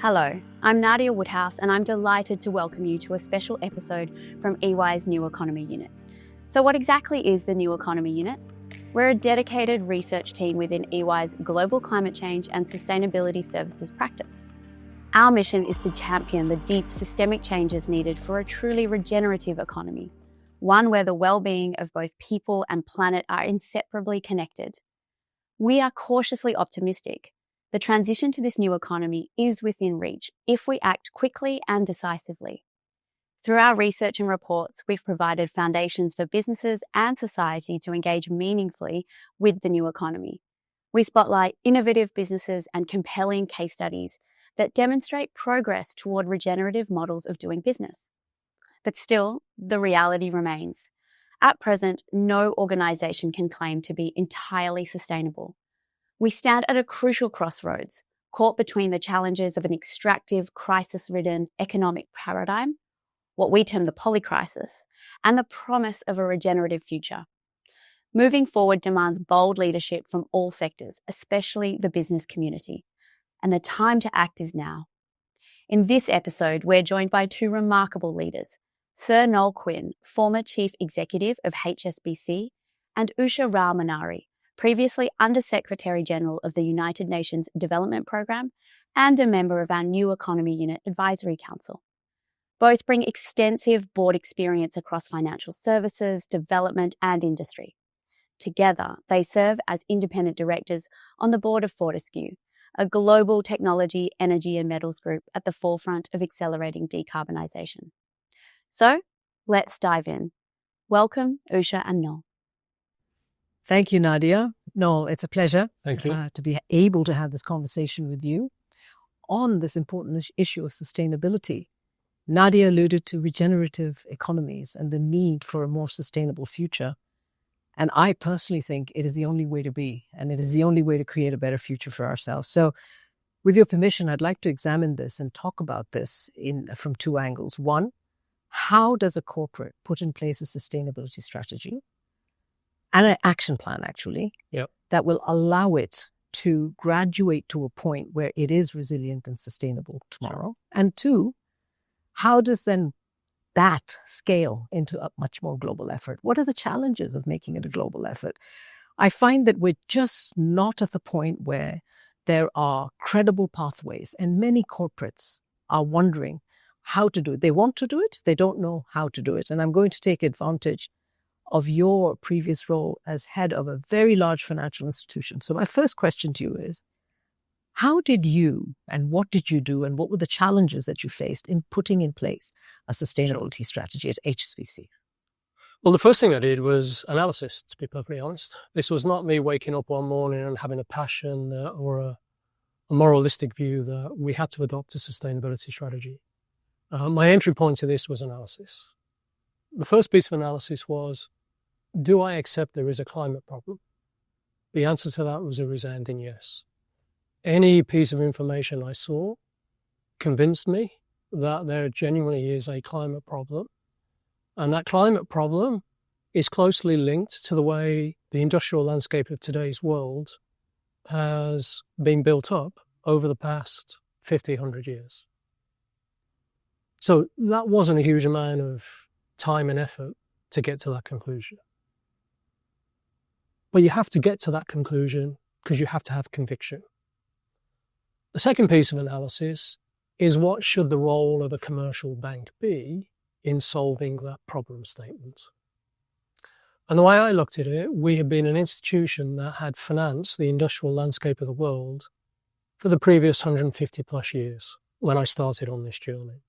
Hello, I'm Nadia Woodhouse and I'm delighted to welcome you to a special episode from EY's New Economy Unit. So what exactly is the New Economy Unit? We're a dedicated research team within EY's Global Climate Change and Sustainability Services practice. Our mission is to champion the deep systemic changes needed for a truly regenerative economy, one where the well-being of both people and planet are inseparably connected. We are cautiously optimistic. The transition to this new economy is within reach if we act quickly and decisively. Through our research and reports, we've provided foundations for businesses and society to engage meaningfully with the new economy. We spotlight innovative businesses and compelling case studies that demonstrate progress toward regenerative models of doing business. But still, the reality remains. At present, no organisation can claim to be entirely sustainable. We stand at a crucial crossroads, caught between the challenges of an extractive, crisis-ridden economic paradigm, what we term the polycrisis, and the promise of a regenerative future. Moving forward demands bold leadership from all sectors, especially the business community, and the time to act is now. In this episode, we're joined by two remarkable leaders, Sir Noel Quinn, former Chief Executive of HSBC, and Usha Rao Manari, previously Under-Secretary General of the United Nations Development Programme and a member of our New Economy Unit Advisory Council. Both bring extensive board experience across financial services, development and industry. Together, they serve as independent directors on the board of Fortescue, a global technology, energy and metals group at the forefront of accelerating decarbonisation. So, let's dive in. Welcome, Usha and Noel. Thank you, Nadia. Noel, it's a pleasure to be able to have this conversation with you on this important issue of sustainability. Nadia alluded to regenerative economies and the need for a more sustainable future. And I personally think it is the only way to be, and it is the only way to create a better future for ourselves. So with your permission, I'd like to examine this and talk about this from two angles. One, how does a corporate put in place a sustainability strategy? And an action plan, actually, that will allow it to graduate to a point where it is resilient and sustainable tomorrow. Sure. And two, how does then that scale into a much more global effort? What are the challenges of making it a global effort? I find that we're just not at the point where there are credible pathways, and many corporates are wondering how to do it. They want to do it, they don't know how to do it. And I'm going to take advantage of your previous role as head of a very large financial institution. So my first question to you is, how did you and what did you do and what were the challenges that you faced in putting in place a sustainability strategy at HSBC? Well, the first thing I did was analysis, to be perfectly honest. This was not me waking up one morning and having a passion or a moralistic view that we had to adopt a sustainability strategy. My entry point to this was analysis. The first piece of analysis was, do I accept there is a climate problem? The answer to that was a resounding yes. Any piece of information I saw convinced me that there genuinely is a climate problem. And that climate problem is closely linked to the way the industrial landscape of today's world has been built up over the past 50, 100 years. So that wasn't a huge amount of time and effort to get to that conclusion. But you have to get to that conclusion because you have to have conviction. The second piece of analysis is, what should the role of a commercial bank be in solving that problem statement? And the way I looked at it, we have been an institution that had financed the industrial landscape of the world for the previous 150 plus years when I started on this journey.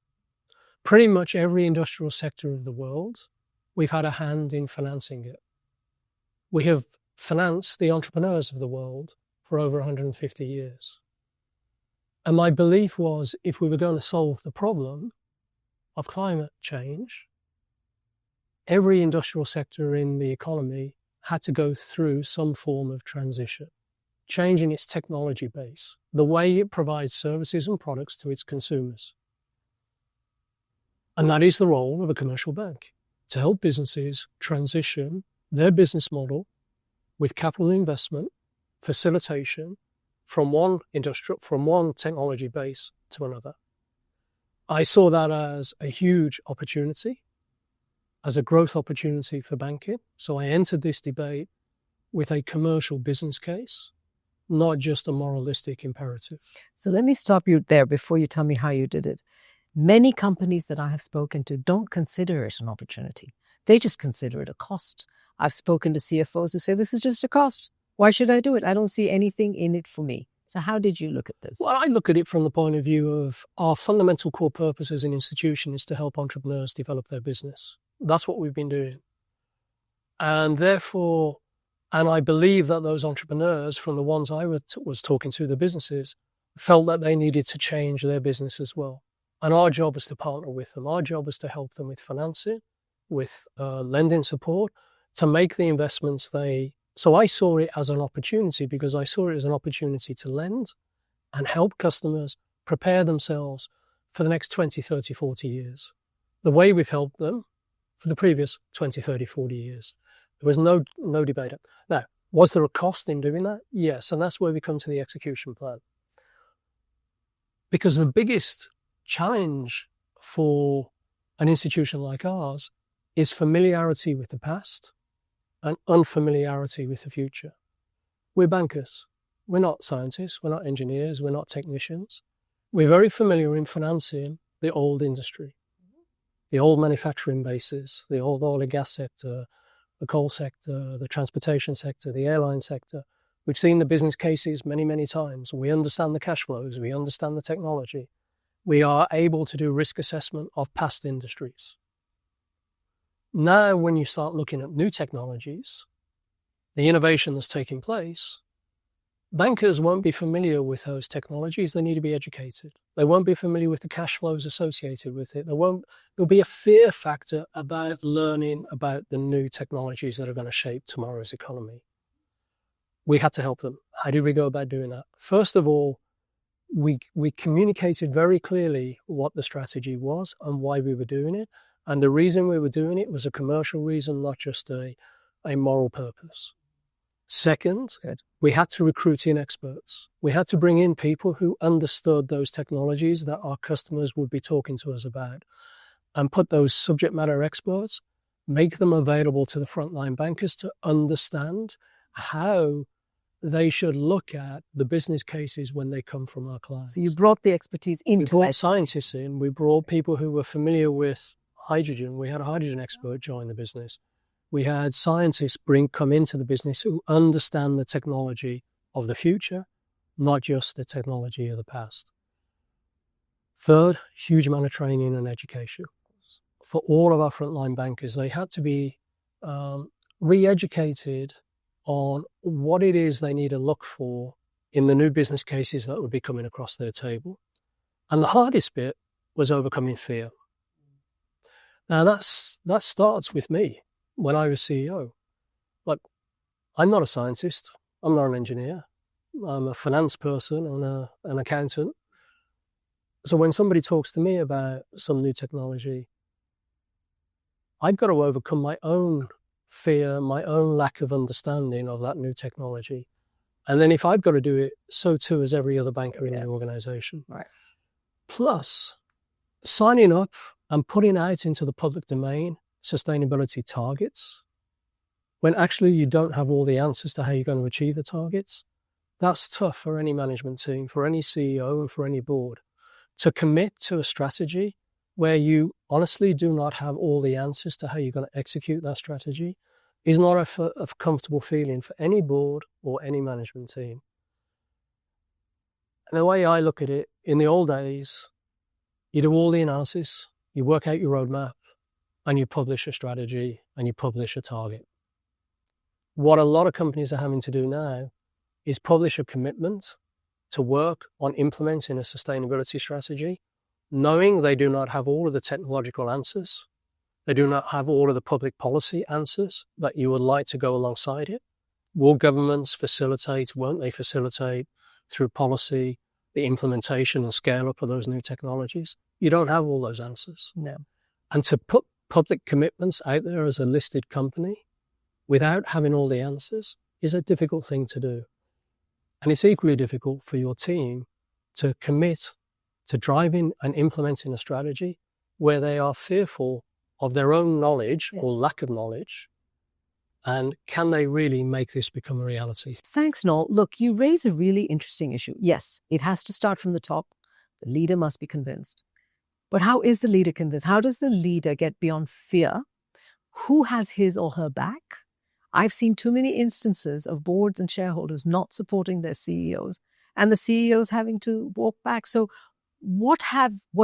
Pretty much every industrial sector of the world, we've had a hand in financing it. We have financed the entrepreneurs of the world for over 150 years. And my belief was, if we were going to solve the problem of climate change, every industrial sector in the economy had to go through some form of transition, changing its technology base, the way it provides services and products to its consumers. And that is the role of a commercial bank, to help businesses transition their business model with capital investment, facilitation, from one technology base to another. I saw that as a huge opportunity, as a growth opportunity for banking. So I entered this debate with a commercial business case, not just a moralistic imperative. So let me stop you there before you tell me how you did it. Many companies that I have spoken to don't consider it an opportunity. They just consider it a cost. I've spoken to CFOs who say, this is just a cost. Why should I do it? I don't see anything in it for me. So how did you look at this? Well, I look at it from the point of view of our fundamental core purpose as an institution is to help entrepreneurs develop their business. That's what we've been doing. And therefore, and I believe that those entrepreneurs, from the ones I was talking to, the businesses, felt that they needed to change their business as well. And our job is to partner with them. Our job is to help them with financing, with lending support, to make the investments So I saw it as an opportunity because I saw it as an opportunity to lend and help customers prepare themselves for the next 20, 30, 40 years. The way we've helped them for the previous 20, 30, 40 years. There was no debate. Now, was there a cost in doing that? Yes, and that's where we come to the execution plan. Because the biggest challenge for an institution like ours is familiarity with the past and unfamiliarity with the future. We're bankers. We're not scientists. We're not engineers. We're not technicians. We're very familiar in financing the old industry, the old manufacturing bases, the old oil and gas sector, the coal sector, the transportation sector, the airline sector. We've seen the business cases many, many times. We understand the cash flows. We understand the technology. We are able to do risk assessment of past industries. Now, when you start looking at new technologies, the innovation that's taking place, bankers won't be familiar with those technologies. They need to be educated. They won't be familiar with the cash flows associated with it. There'll be a fear factor about learning about the new technologies that are going to shape tomorrow's economy. We had to help them. How did we go about doing that? First of all, we communicated very clearly what the strategy was and why we were doing it. And the reason we were doing it was a commercial reason, not just a moral purpose. Second, we had to recruit in experts. We had to bring in people who understood those technologies that our customers would be talking to us about and put those subject matter experts, make them available to the frontline bankers to understand how they should look at the business cases when they come from our clients. So you brought the expertise into it. We brought scientists in. We brought people who were familiar with hydrogen. We had a hydrogen expert join the business. We had scientists come into the business who understand the technology of the future, not just the technology of the past. Third, huge amount of training and education. For all of our frontline bankers, they had to be re-educated on what it is they need to look for in the new business cases that would be coming across their table. And the hardest bit was overcoming fear. Now, that starts with me when I was CEO. Like, I'm not a scientist. I'm not an engineer. I'm a finance person and an accountant. So when somebody talks to me about some new technology, I've got to overcome my own fear, my own lack of understanding of that new technology. And then if I've got to do it, so too as every other banker in the organization. Right. Plus, signing up and putting out into the public domain sustainability targets, when actually you don't have all the answers to how you're going to achieve the targets, that's tough for any management team, for any CEO, and for any board. To commit to a strategy where you honestly do not have all the answers to how you're going to execute that strategy is not a comfortable feeling for any board or any management team. And the way I look at it, in the old days, you do all the analysis, you work out your roadmap, and you publish a strategy and you publish a target. What a lot of companies are having to do now is publish a commitment to work on implementing a sustainability strategy, knowing they do not have all of the technological answers. They do not have all of the public policy answers that you would like to go alongside it. Will governments facilitate, won't they facilitate through policy, the implementation and scale up of those new technologies? You don't have all those answers. No. And to put public commitments out there as a listed company without having all the answers is a difficult thing to do. And it's equally difficult for your team to commit to driving and implementing a strategy where they are fearful of their own knowledge or lack of knowledge. And can they really make this become a reality? Thanks, Noel. Look, you raise a really interesting issue. Yes, it has to start from the top. The leader must be convinced. But how is the leader convinced? How does the leader get beyond fear? Who has his or her back? I've seen too many instances of boards and shareholders not supporting their CEOs and the CEOs having to walk back. So what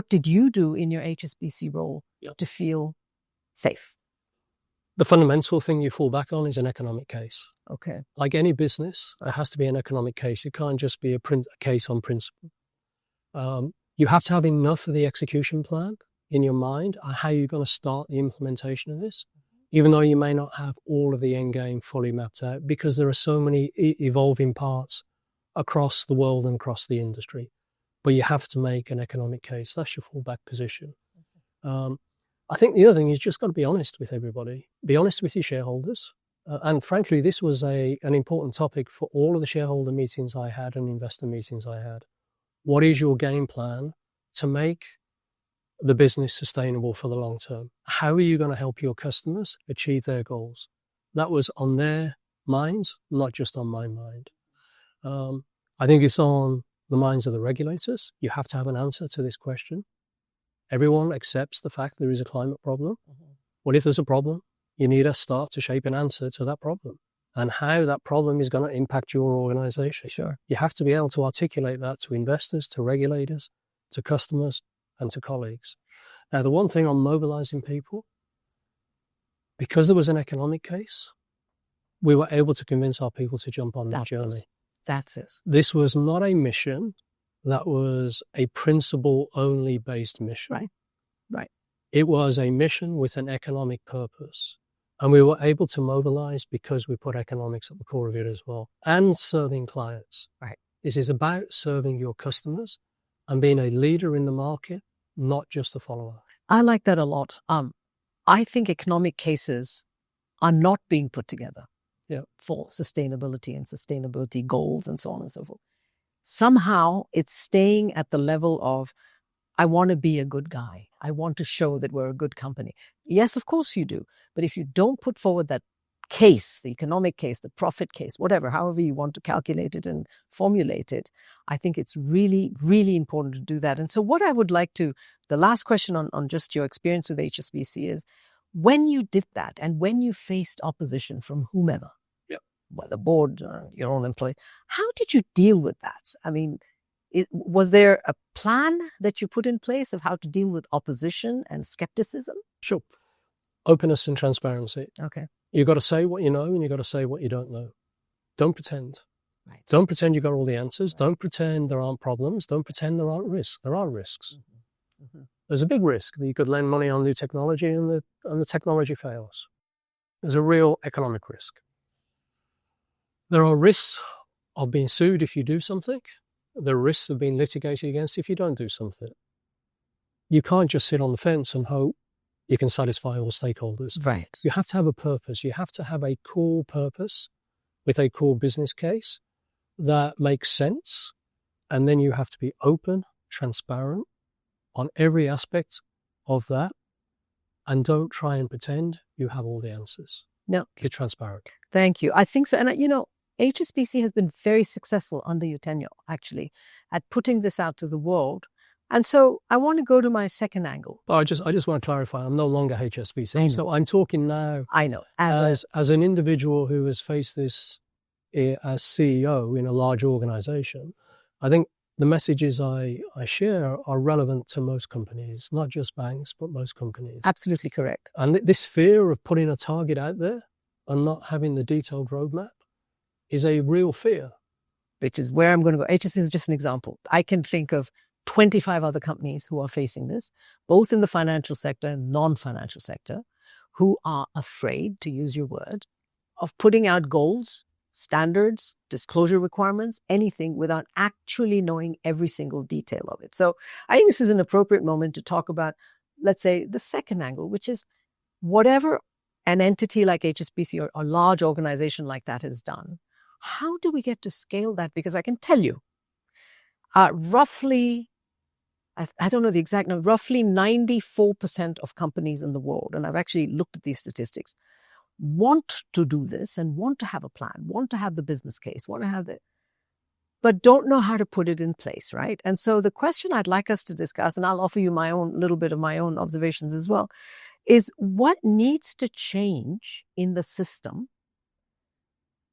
did you do in your HSBC role to feel safe? The fundamental thing you fall back on is an economic case. Okay. Like any business, it has to be an economic case. It can't just be a case on principle. You have to have enough of the execution plan in your mind on how you're going to start the implementation of this, even though you may not have all of the end game fully mapped out, because there are so many evolving parts across the world and across the industry. But you have to make an economic case. That's your fallback position. I think the other thing is just got to be honest with everybody. Be honest with your shareholders. And frankly, this was an important topic for all of the shareholder meetings I had and investor meetings I had. What is your game plan to make the business sustainable for the long term? How are you going to help your customers achieve their goals? That was on their minds, not just on my mind. I think it's on the minds of the regulators. You have to have an answer to this question. Everyone accepts the fact there is a climate problem. What if there's a problem? You need to start to shape an answer to that problem and how that problem is going to impact your organization. Sure. You have to be able to articulate that to investors, to regulators, to customers, and to colleagues. Now, the one thing on mobilizing people, because there was an economic case, we were able to convince our people to jump on that journey. That's it. This was not a mission that was a principle-only based mission. Right. It was a mission with an economic purpose. And we were able to mobilize because we put economics at the core of it as well, and serving clients. Right. This is about serving your customers and being a leader in the market, not just a follower. I like that a lot. I think economic cases are not being put together for sustainability and sustainability goals and so on and so forth. Somehow it's staying at the level of, I want to be a good guy. I want to show that we're a good company. Yes, of course you do. But if you don't put forward that case, the economic case, the profit case, whatever, however you want to calculate it and formulate it, I think it's really, really important to do that. And so what I would like to, the last question on just your experience with HSBC is, when you did that and when you faced opposition from whomever, whether board or your own employees, how did you deal with that? I mean, was there a plan that you put in place of how to deal with opposition and skepticism? Sure. Openness and transparency. Okay. You've got to say what you know and you've got to say what you don't know. Don't pretend. Right. Don't pretend you've got all the answers. Right. Don't pretend there aren't problems. Don't pretend there aren't risks. There are risks. There's a big risk that you could lend money on new technology and the technology fails. There's a real economic risk. There are risks of being sued if you do something. There are risks of being litigated against if you don't do something. You can't just sit on the fence and hope you can satisfy all stakeholders. Right. You have to have a purpose. You have to have a core purpose with a core business case that makes sense. And then you have to be open, transparent on every aspect of that. And don't try and pretend you have all the answers. No. Be transparent. Thank you. I think so. And, HSBC has been very successful under your tenure, actually, at putting this out to the world. And so I want to go to my second angle. I just want to clarify, I'm no longer HSBC. So I'm talking now as an individual who has faced this as CEO in a large organization. I think the messages I share are relevant to most companies, not just banks, but most companies. Absolutely correct. And this fear of putting a target out there and not having the detailed roadmap is a real fear. Which is where I'm going to go. HSBC is just an example. I can think of 25 other companies who are facing this, both in the financial sector and non-financial sector, who are afraid, to use your word, of putting out goals, standards, disclosure requirements, anything without actually knowing every single detail of it. So I think this is an appropriate moment to talk about, let's say, the second angle, which is whatever an entity like HSBC or a large organization like that has done, How do we get to scale that? Because I can tell you, roughly, I don't know the exact number, roughly 94% of companies in the world, and I've actually looked at these statistics, want to do this and want to have a plan, want to have the business case, want to have the, but don't know how to put it in place, right? And so the question I'd like us to discuss, and I'll offer you my own little bit of my own observations as well, is what needs to change in the system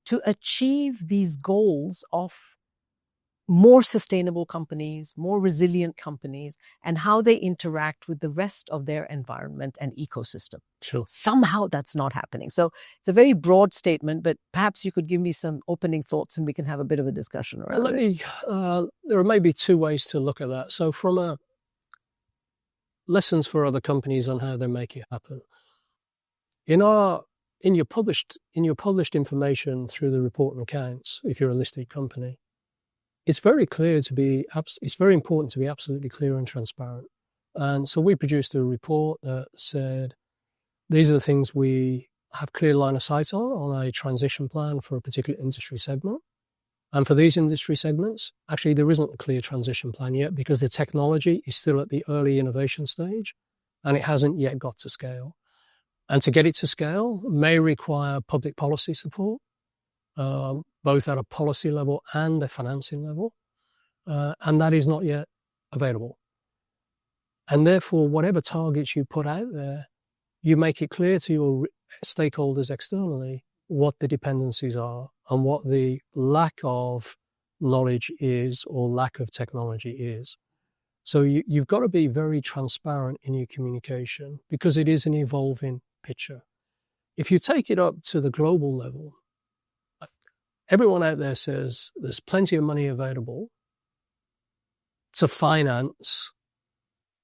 to achieve these goals of more sustainable companies, more resilient companies, and how they interact with the rest of their environment and ecosystem. Sure. Somehow that's not happening. So it's a very broad statement, but perhaps you could give me some opening thoughts and we can have a bit of a discussion around it. There are maybe two ways to look at that. So from a lessons for other companies on how they make it happen. In your published information through the report and accounts, if you're a listed company, it's very important to be absolutely clear and transparent. And so we produced a report that said, these are the things we have clear line of sight on a transition plan for a particular industry segment. And for these industry segments, actually, there isn't a clear transition plan yet because the technology is still at the early innovation stage and it hasn't yet got to scale. And to get it to scale may require public policy support, both at a policy level and a financing level, and that is not yet available. And therefore, whatever targets you put out there, you make it clear to your stakeholders externally what the dependencies are and what the lack of knowledge is or lack of technology is. So you've got to be very transparent in your communication because it is an evolving picture. If you take it up to the global level, everyone out there says there's plenty of money available to finance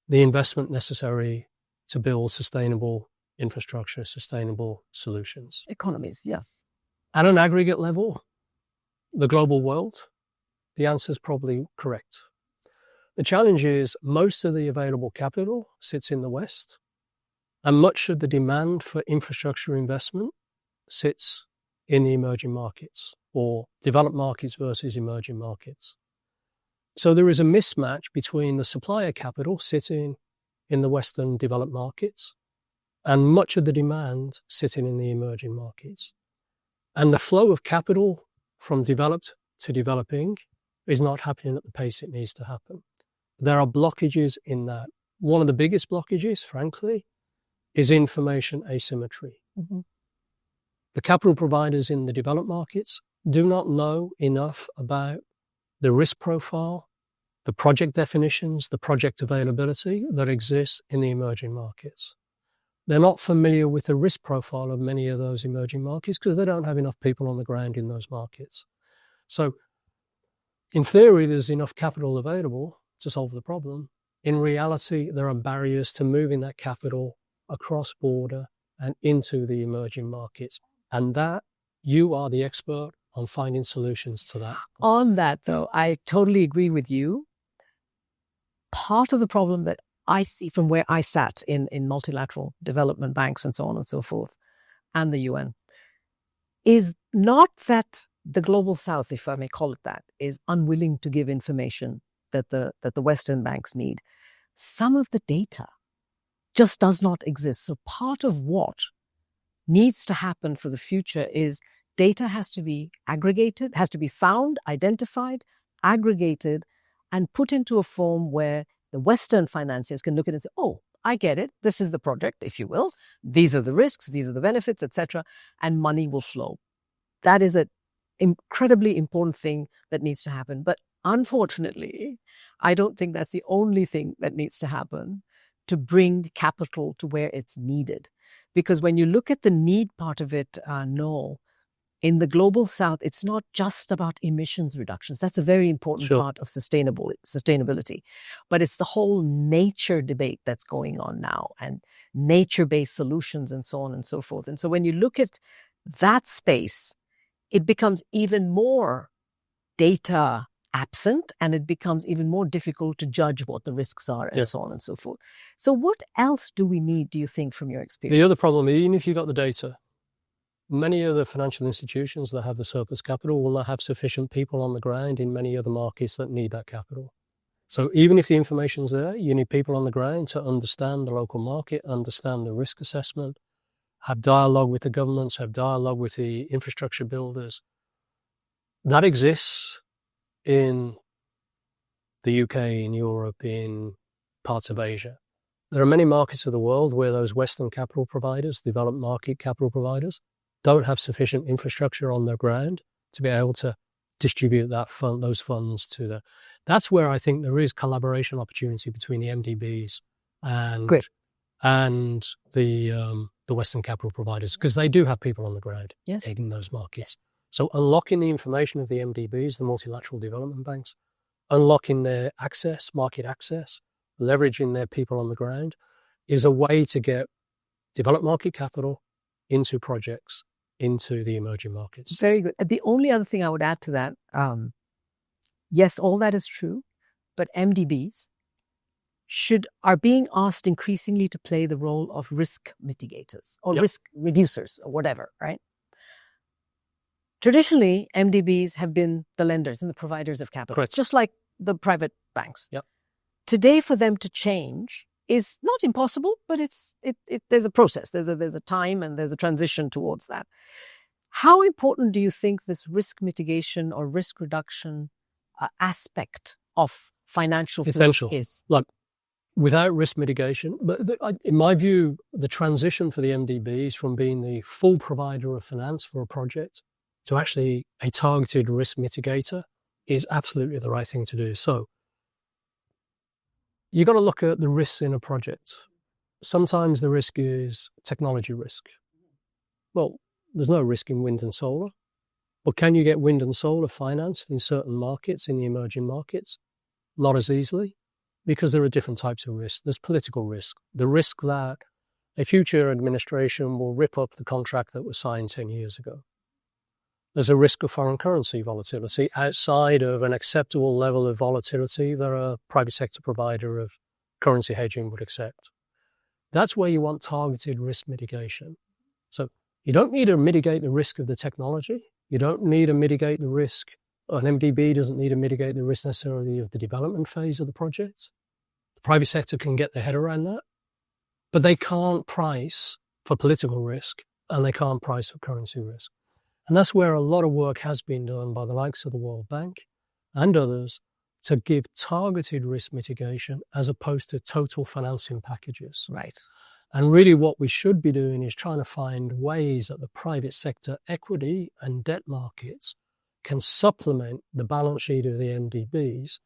the investment necessary to build sustainable infrastructure, sustainable solutions. Economies, yes. At an aggregate level, the global world, the answer is probably correct. The challenge is most of the available capital sits in the West, and much of the demand for infrastructure investment sits in the emerging markets, or developed markets versus emerging markets. So there is a mismatch between the supply of capital sitting in the Western developed markets and much of the demand sitting in the emerging markets. And the flow of capital from developed to developing is not happening at the pace it needs to happen. There are blockages in that. One of the biggest blockages, frankly, is information asymmetry. Mm-hmm. The capital providers in the developed markets do not know enough about the risk profile, the project definitions, the project availability that exists in the emerging markets. They're not familiar with the risk profile of many of those emerging markets because they don't have enough people on the ground in those markets. So in theory, there's enough capital available to solve the problem. In reality, there are barriers to moving that capital across border and into the emerging markets. And that, you are the expert on finding solutions to that. On that, though, I totally agree with you. Part of the problem that I see from where I sat in multilateral development banks and so on and so forth, and the UN, is not that the global south, if I may call it that, is unwilling to give information that the Western banks need. Some of the data just does not exist. So part of what needs to happen for the future is data has to be aggregated, has to be found, identified, aggregated, and put into a form where the Western financiers can look at it and say, oh, I get it. This is the project, if you will. These are the risks, these are the benefits, etc., and money will flow. That is an incredibly important thing that needs to happen. But unfortunately, I don't think that's the only thing that needs to happen to bring capital to where it's needed. Because when you look at the need part of it, Noel, in the global south, it's not just about emissions reductions. That's a very important part of sustainability. But it's the whole nature debate that's going on now and nature-based solutions and so on and so forth. And so when you look at that space, it becomes even more data absent and it becomes even more difficult to judge what the risks are and so on and so forth. So what else do we need, do you think, from your experience? The other problem, even if you've got the data, many of the financial institutions that have the surplus capital will not have sufficient people on the ground in many other markets that need that capital. So even if the information's there, you need people on the ground to understand the local market, understand the risk assessment, have dialogue with the governments, have dialogue with the infrastructure builders. That exists in the UK, in Europe, in parts of Asia. There are many markets of the world where those Western capital providers, developed market capital providers, don't have sufficient infrastructure on their ground to be able to distribute those funds to the. That's where I think there is collaboration opportunity between the MDBs and the Western capital providers, because they do have people on the ground in those markets. So unlocking the information of the MDBs, the multilateral development banks, unlocking their access, market access, leveraging their people on the ground, is a way to get developed market capital into projects, into the emerging markets. Very good. The only other thing I would add to that, yes, all that is true, but MDBs are being asked increasingly to play the role of risk mitigators or risk reducers or whatever, right? Traditionally, MDBs have been the lenders and the providers of capital, just like the private banks. Yep. Today, for them to change is not impossible, but there's a process, there's a time, and there's a transition towards that. How important do you think this risk mitigation or risk reduction aspect of financial flows is? Look, without risk mitigation, but in my view, the transition for the MDBs from being the full provider of finance for a project to actually a targeted risk mitigator is absolutely the right thing to do. So you've got to look at the risks in a project. Sometimes the risk is technology risk. Well, there's no risk in wind and solar, but can you get wind and solar financed in certain markets, in the emerging markets? Not as easily, because there are different types of risks. There's political risk, the risk that a future administration will rip up the contract that was signed 10 years ago. There's a risk of foreign currency volatility outside of an acceptable level of volatility that a private sector provider of currency hedging would accept. That's where you want targeted risk mitigation. So you don't need to mitigate the risk of the technology. You don't need to mitigate the risk. An MDB doesn't need to mitigate the risk necessarily of the development phase of the project. The private sector can get their head around that, but they can't price for political risk and they can't price for currency risk. And that's where a lot of work has been done by the likes of the World Bank and others to give targeted risk mitigation as opposed to total financing packages. Right. And really what we should be doing is trying to find ways that the private sector equity and debt markets can supplement the balance sheet of the MDBs,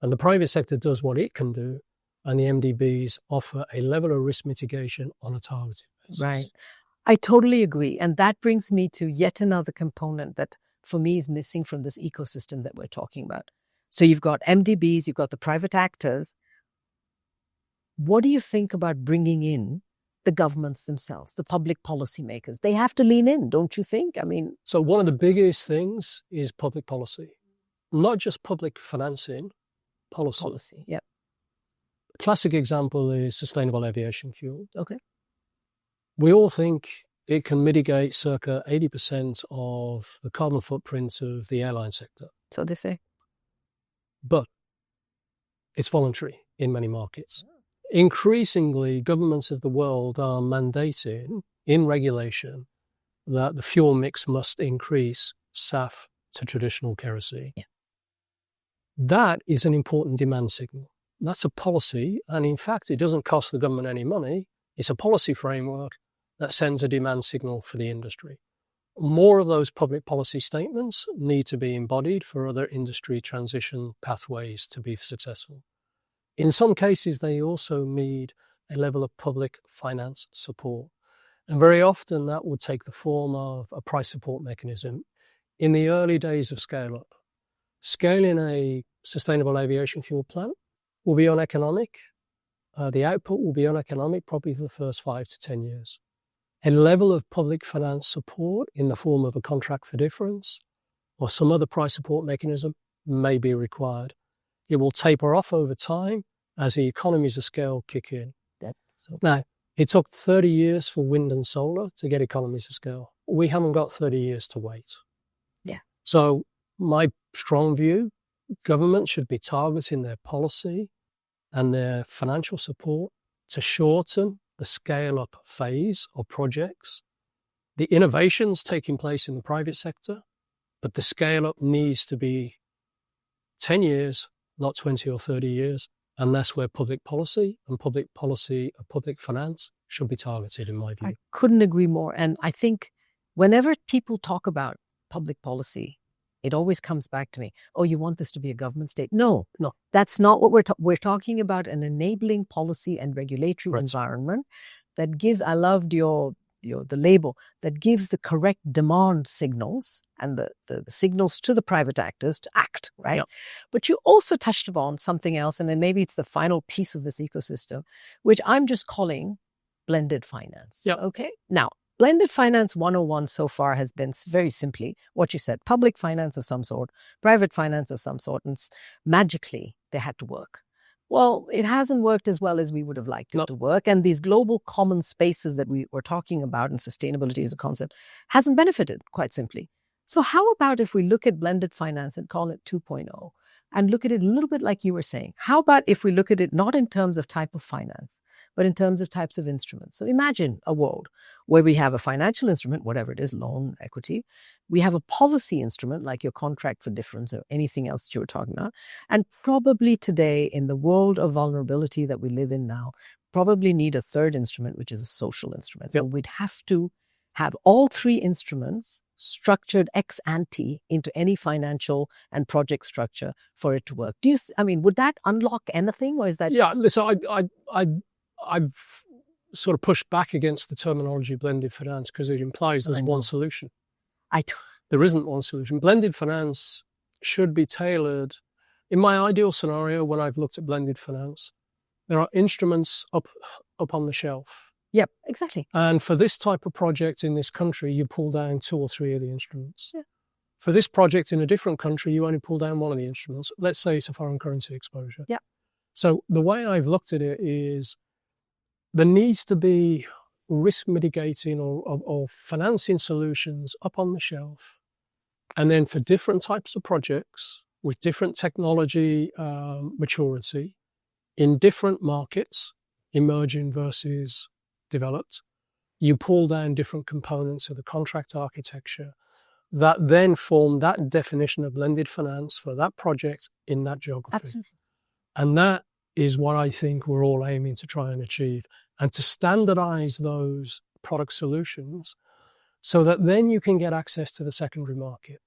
and the private sector does what it can do, and the MDBs offer a level of risk mitigation on a targeted basis. Right. I totally agree. And that brings me to yet another component that for me is missing from this ecosystem that we're talking about. So you've got MDBs, you've got the private actors. What do you think about bringing in the governments themselves, the public policymakers? They have to lean in, don't you think? I mean, so one of the biggest things is public policy, not just public financing, policy. Yeah. A classic example is sustainable aviation fuel. Okay. We all think it can mitigate circa 80% of the carbon footprint of the airline sector. So they say. But it's voluntary in many markets. Increasingly, governments of the world are mandating in regulation that the fuel mix must increase SAF to traditional kerosene. Yeah. That is an important demand signal. That's a policy, and in fact, it doesn't cost the government any money. It's a policy framework that sends a demand signal for the industry. More of those public policy statements need to be embodied for other industry transition pathways to be successful. In some cases, they also need a level of public finance support. And very often that would take the form of a price support mechanism. In the early days of scale-up, scaling a sustainable aviation fuel plant will be uneconomic. The output will be uneconomic probably for the first 5 to 10 years. A level of public finance support in the form of a contract for difference or some other price support mechanism may be required. It will taper off over time as the economies of scale kick in. Now, it took 30 years for wind and solar to get economies of scale. we haven't got 30 years to wait. Yeah. So my strong view, government should be targeting their policy and their financial support to shorten the scale-up phase of projects. The innovation's taking place in the private sector, but the scale-up needs to be 10 years, not 20 or 30 years, and that's where public policy and public finance should be targeted, in my view. I couldn't agree more. And I think whenever people talk about public policy, it always comes back to me, oh, you want this to be a government state? No, that's not what we're talking about, an enabling policy and regulatory environment that gives, I loved the label, that gives the correct demand signals and the signals to the private actors to act, right? Yep. But you also touched upon something else, and then maybe it's the final piece of this ecosystem, which I'm just calling blended finance. Yep. Okay. Now, blended finance 101 so far has been very simply what you said, public finance of some sort, private finance of some sort, and magically they had to work. Well, it hasn't worked as well as we would have liked it to work. And these global common spaces that we were talking about, and sustainability as a concept, hasn't benefited, quite simply. So how about if we look at blended finance and call it 2.0 and look at it a little bit like you were saying? How about if we look at it not in terms of type of finance, but in terms of types of instruments? So imagine a world where we have a financial instrument, whatever it is, loan, equity. We have a policy instrument like your contract for difference or anything else that you were talking about. And probably today, in the world of vulnerability that we live in now, probably need a third instrument, which is a social instrument. Yep. And we'd have to have all three instruments structured ex ante into any financial and project structure for it to work. Would that unlock anything, or is that? Yeah, listen, I've sort of pushed back against the terminology blended finance because it implies there's one solution. There isn't one solution. Blended finance should be tailored. In my ideal scenario, when I've looked at blended finance, there are instruments up on the shelf. Yep, exactly. And for this type of project in this country, you pull down 2 or 3 of the instruments. Yeah. For this project in a different country, you only pull down 1 of the instruments. Let's say it's a foreign currency exposure. Yeah. So the way I've looked at it is there needs to be risk mitigating or financing solutions up on the shelf. And then for different types of projects with different technology maturity in different markets, emerging versus developed, you pull down different components of the contract architecture that then form that definition of blended finance for that project in that geography. Absolutely. And that is what I think we're all aiming to try and achieve, and to standardize those product solutions so that then you can get access to the secondary market,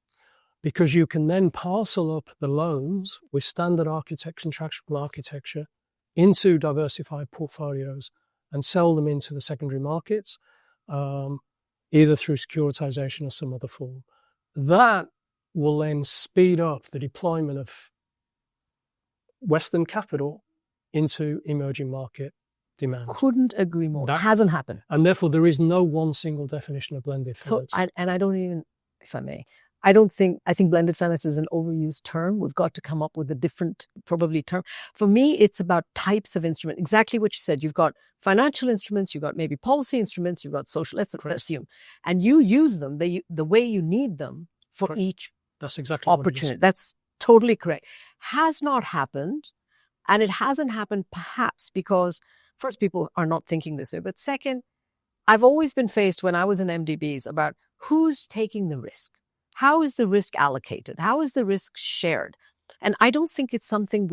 because you can then parcel up the loans with standard architecture, contractual architecture into diversified portfolios and sell them into the secondary markets, either through securitization or some other form. That will then speed up the deployment of Western capital into emerging market demand. Couldn't agree more. That hasn't happened. And therefore, there is no one single definition of blended finance. So, I don't even, if I may, I think blended finance is an overused term. We've got to come up with a different, probably, term. For me, it's about types of instrument. Exactly what you said. You've got financial instruments, you've got maybe policy instruments, you've got social, let's assume. And you use them the way you need them for each That's exactly opportunity. That's totally correct. Has not happened. And it hasn't happened perhaps because, first, people are not thinking this way. But second, I've always been faced when I was in MDBs about who's taking the risk. How is the risk allocated? How is the risk shared? And I don't think it's something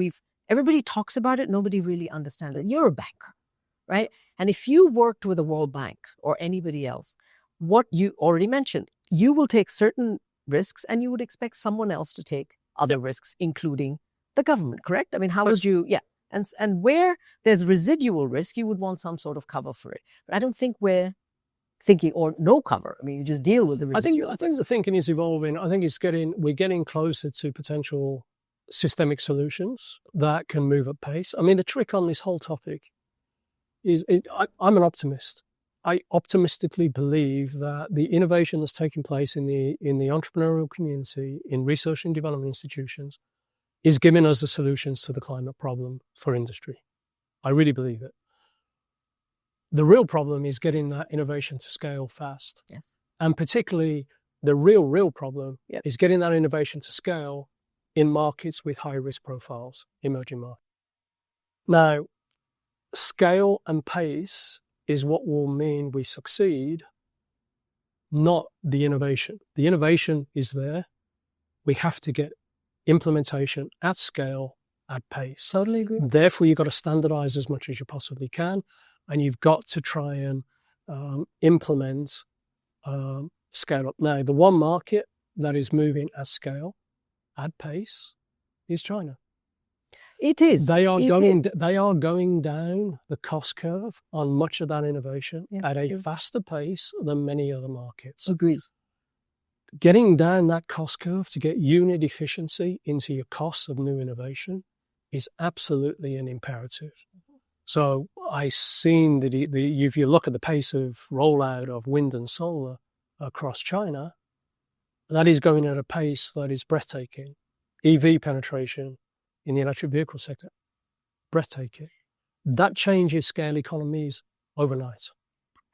everybody talks about it. Nobody really understands it. You're a banker, right? And if you worked with a World Bank or anybody else, what you already mentioned, you will take certain risks and you would expect someone else to take other risks, including the government, correct? I mean, how would you, and where there's residual risk, you would want some sort of cover for it. But I don't think we're thinking, or no cover. I mean, you just deal with the residual. I think the thinking is evolving. I think we're getting closer to potential systemic solutions that can move at pace. I mean, the trick on this whole topic is, I'm an optimist. I optimistically believe that the innovation that's taking place in the entrepreneurial community, in research and development institutions, is giving us the solutions to the climate problem for industry. I really believe it. The real problem is getting that innovation to scale fast. Yes. And particularly the real problem Yep. is getting that innovation to scale in markets with high risk profiles, emerging markets. Now, scale and pace is what will mean we succeed, not the innovation. The innovation is there. We have to get implementation at scale, at pace. Totally agree. Therefore, you've got to standardize as much as you possibly can, and you've got to try and implement scale up. Now, the one market that is moving at scale, at pace, is China. It is. They are going down the cost curve on much of that innovation at a faster pace than many other markets. Agreed. Getting down that cost curve to get unit efficiency into your costs of new innovation is absolutely an imperative. So I've seen that if you look at the pace of rollout of wind and solar across China, that is going at a pace that is breathtaking. EV penetration in the electric vehicle sector, breathtaking. That changes scale economies overnight.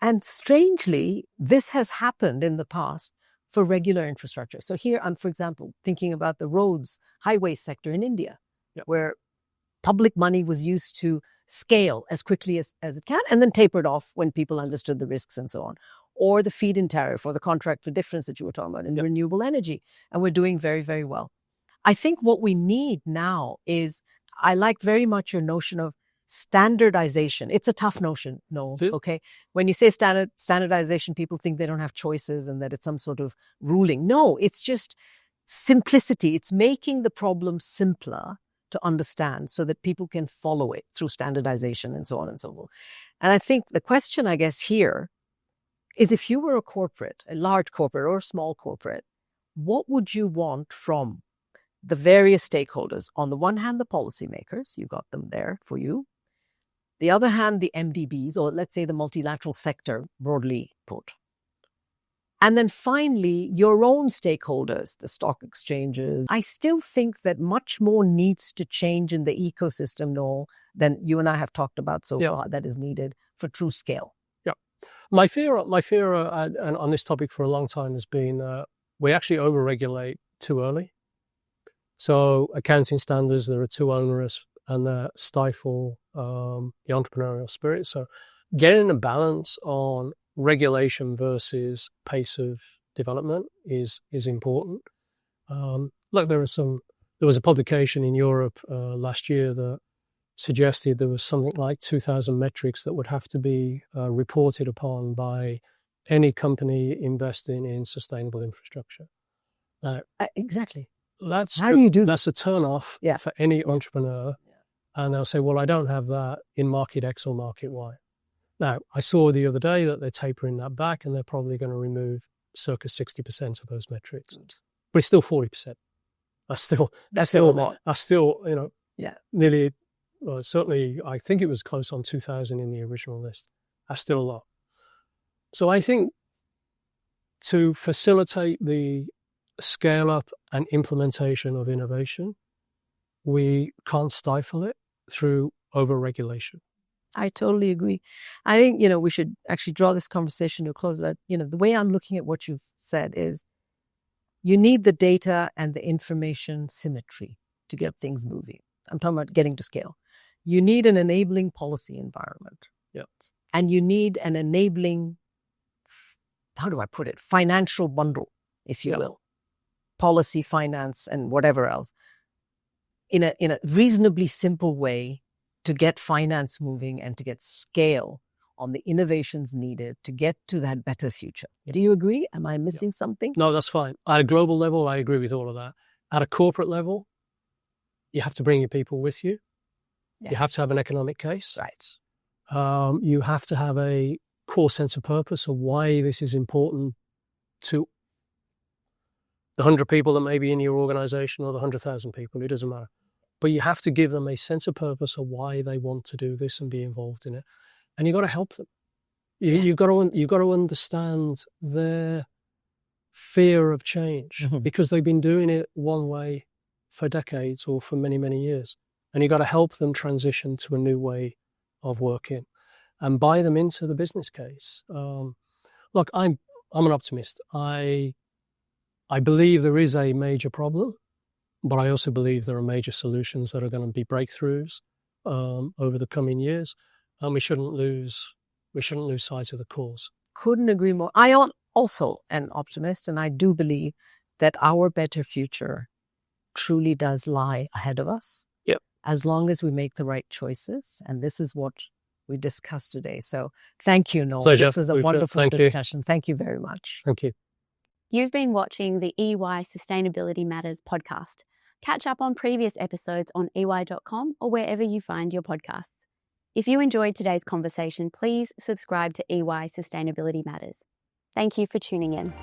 And strangely, this has happened in the past for regular infrastructure. So here I'm, for example, thinking about the roads, highway sector in India, where public money was used to scale as quickly as it can and then tapered off when people understood the risks and so on. Or the feed-in tariff or the contract for difference that you were talking about in renewable energy. And we're doing very, very well. I think what we need now is, I like very much your notion of standardization. It's a tough notion, okay? When you say standardization, people think they don't have choices and that it's some sort of ruling. No, it's just simplicity. It's making the problem simpler to understand so that people can follow it through standardization and so on and so forth. And I think the question, I guess, here is, if you were a corporate, a large corporate or a small corporate, what would you want from the various stakeholders? On the one hand, the policymakers, you got them there for you. The other hand, the MDBs, or let's say the multilateral sector, broadly put. And then finally, your own stakeholders, the stock exchanges. I still think that much more needs to change in the ecosystem, Noel, than you and I have talked about so far, that is needed for true scale. Yeah. My fear on this topic for a long time has been we actually overregulate too early. So accounting standards that are too onerous and stifle the entrepreneurial spirit. So getting a balance on regulation versus pace of development is important. Look, there was a publication in Europe last year that suggested there was something like 2,000 metrics that would have to be reported upon by any company investing in sustainable infrastructure. Now, exactly. How do you do that? That's a turn-off for any entrepreneur. And they'll say, well, I don't have that in market X or market Y. Now, I saw the other day that they're tapering that back and they're probably going to remove circa 60% of those metrics. But it's still 40%. That's still a lot. That's still, nearly, well, certainly, I think it was close on 2,000 in the original list. That's still a lot. So I think to facilitate the scale up and implementation of innovation, we can't stifle it through over-regulation. I totally agree. I think, we should actually draw this conversation to a close. But, the way I'm looking at what you've said is, you need the data and the information symmetry to get things moving. I'm talking about getting to scale. You need an enabling policy environment. Yeah. And you need an enabling, how do I put it, financial bundle, if you will. Policy, finance, and whatever else. In a reasonably simple way to get finance moving and to get scale on the innovations needed to get to that better future. Do you agree? Am I missing something? No, that's fine. At a global level, I agree with all of that. At a corporate level, you have to bring your people with you. You have to have an economic case. Right. You have to have a core sense of purpose of why this is important to the 100 people that may be in your organization or the 100,000 people. It doesn't matter. But you have to give them a sense of purpose of why they want to do this and be involved in it. And you've got to help them. You've got to understand their fear of change because they've been doing it one way for decades or for many, many years. And you've got to help them transition to a new way of working and buy them into the business case. Look, I'm I'm an optimist. I believe there is a major problem, but I also believe there are major solutions that are going to be breakthroughs over the coming years, and we shouldn't lose sight of the cause. Couldn't agree more. I am also an optimist, and I do believe that our better future truly does lie ahead of us. Yep. As long as we make the right choices, and this is what we discussed today. So thank you, Noel. Pleasure. This was a wonderful discussion. Thank you very much. Thank you. You've been watching the EY Sustainability Matters podcast. Catch up on previous episodes on ey.com or wherever you find your podcasts. If you enjoyed today's conversation, please subscribe to EY Sustainability Matters. Thank you for tuning in.